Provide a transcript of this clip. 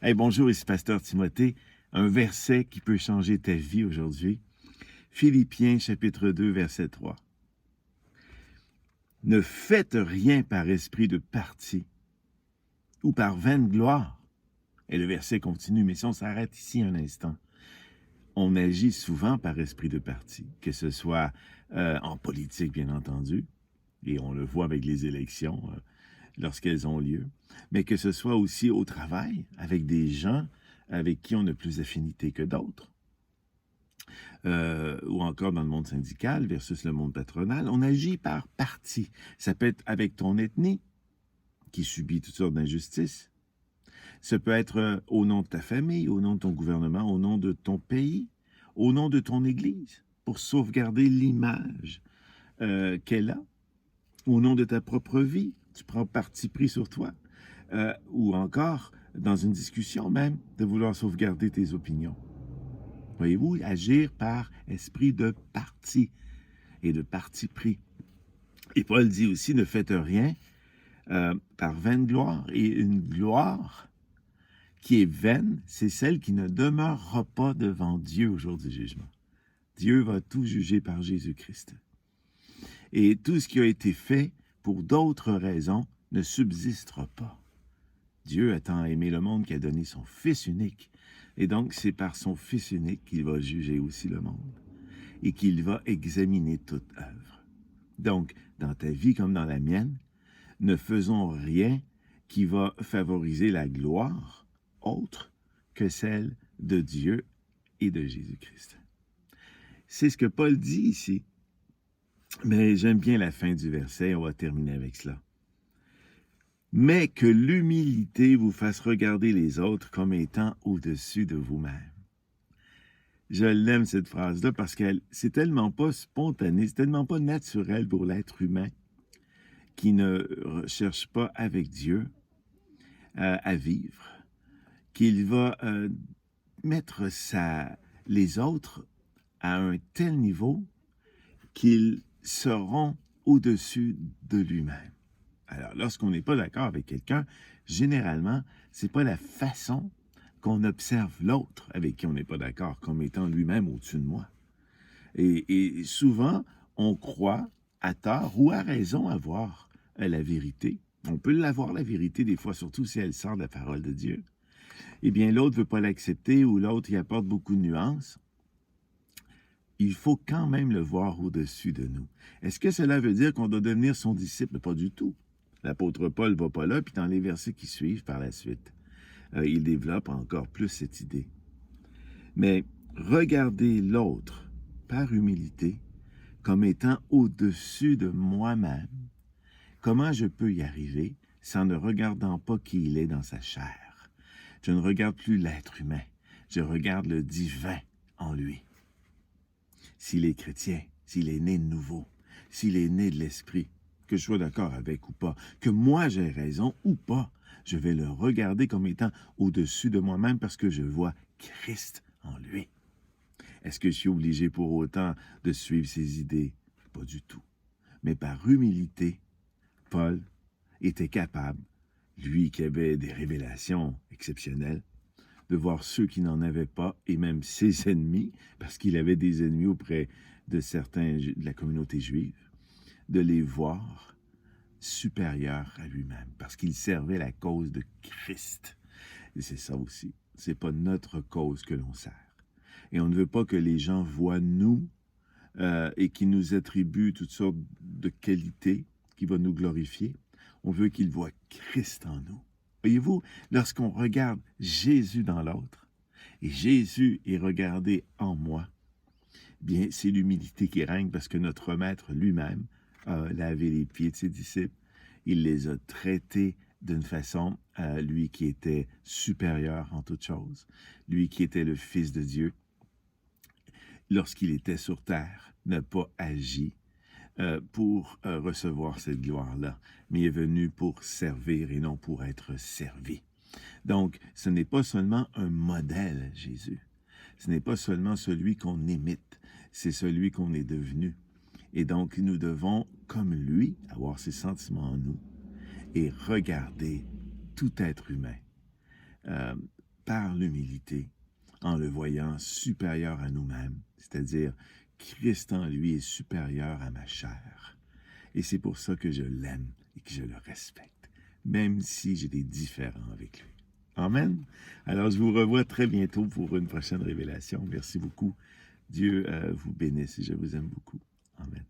Hey, bonjour, ici Pasteur Timothée. Un verset qui peut changer ta vie aujourd'hui. Philippiens chapitre 2, verset 3. Ne faites rien par esprit de parti ou par vaine gloire. Et le verset continue, mais si on s'arrête ici un instant, on agit souvent par esprit de parti, que ce soit en politique, bien entendu, et on le voit avec les élections lorsqu'elles ont lieu, mais que ce soit aussi au travail, avec des gens avec qui on a plus d'affinité que d'autres, ou encore dans le monde syndical versus le monde patronal, on agit par parti. Ça peut être avec ton ethnie, qui subit toutes sortes d'injustices. Ça peut être au nom de ta famille, au nom de ton gouvernement, au nom de ton pays, au nom de ton Église, pour sauvegarder l'image qu'elle a, au nom de ta propre vie. Tu prends parti pris sur toi. Ou encore, dans une discussion même, de vouloir sauvegarder tes opinions. Voyez-vous, agir par esprit de parti et de parti pris. Et Paul dit aussi, ne faites rien par vaine gloire. Et une gloire qui est vaine, c'est celle qui ne demeurera pas devant Dieu au jour du jugement. Dieu va tout juger par Jésus-Christ. Et tout ce qui a été fait pour d'autres raisons ne subsistera pas. Dieu a tant aimé le monde qu'il a donné son Fils unique. Et donc, c'est par son Fils unique qu'il va juger aussi le monde et qu'il va examiner toute œuvre. Donc, dans ta vie comme dans la mienne, ne faisons rien qui va favoriser la gloire autre que celle de Dieu et de Jésus-Christ. C'est ce que Paul dit ici. Mais j'aime bien la fin du verset, on va terminer avec cela. Mais que l'humilité vous fasse regarder les autres comme étant au-dessus de vous-même. Je l'aime cette phrase-là parce que c'est tellement pas spontané, c'est tellement pas naturel pour l'être humain qui ne cherche pas avec Dieu à vivre, qu'il va mettre les autres à un tel niveau qu'ils seront au-dessus de lui-même. Alors, lorsqu'on n'est pas d'accord avec quelqu'un, généralement, c'est pas la façon qu'on observe l'autre avec qui on n'est pas d'accord comme étant lui-même au-dessus de moi. Et souvent, on croit, à tort ou à raison, avoir la vérité. On peut l'avoir, la vérité, des fois, surtout si elle sort de la parole de Dieu. Eh bien, l'autre ne veut pas l'accepter ou l'autre y apporte beaucoup de nuances. Il faut quand même le voir au-dessus de nous. Est-ce que cela veut dire qu'on doit devenir son disciple? Pas du tout. L'apôtre Paul ne va pas là, puis dans les versets qui suivent par la suite, il développe encore plus cette idée. Mais regardez l'autre par humilité comme étant au-dessus de moi-même. Comment je peux y arriver sans ne regardant pas qui il est dans sa chair? Je ne regarde plus l'être humain, je regarde le divin en lui. S'il est chrétien, s'il est né de nouveau, s'il est né de l'esprit, que je sois d'accord avec ou pas, que moi j'ai raison ou pas, je vais le regarder comme étant au-dessus de moi-même parce que je vois Christ en lui. Est-ce que je suis obligé pour autant de suivre ses idées? Pas du tout. Mais par humilité, Paul était capable, lui qui avait des révélations exceptionnelles, de voir ceux qui n'en avaient pas, et même ses ennemis, parce qu'il avait des ennemis auprès de certains de la communauté juive, de les voir supérieurs à lui-même, parce qu'il servait la cause de Christ. Et c'est ça aussi. C'est pas notre cause que l'on sert. Et on ne veut pas que les gens voient nous et qu'ils nous attribuent toutes sortes de qualités qui vont nous glorifier. On veut qu'ils voient Christ en nous. Voyez-vous, lorsqu'on regarde Jésus dans l'autre, et Jésus est regardé en moi, bien, c'est l'humilité qui règne parce que notre Maître lui-même a lavé les pieds de ses disciples. Il les a traités d'une façon, lui qui était supérieur en toutes choses, lui qui était le Fils de Dieu, lorsqu'il était sur terre, n'a pas agi pour recevoir cette gloire-là, mais est venu pour servir et non pour être servi. Donc, ce n'est pas seulement un modèle, Jésus. Ce n'est pas seulement celui qu'on imite, c'est celui qu'on est devenu. Et donc, nous devons, comme lui, avoir ces sentiments en nous et regarder tout être humain par l'humilité, en le voyant supérieur à nous-mêmes, c'est-à-dire Christ en lui est supérieur à ma chair. Et c'est pour ça que je l'aime et que je le respecte, même si j'ai des différends avec lui. Amen. Alors, je vous revois très bientôt pour une prochaine révélation. Merci beaucoup. Dieu vous bénisse et je vous aime beaucoup. Amen.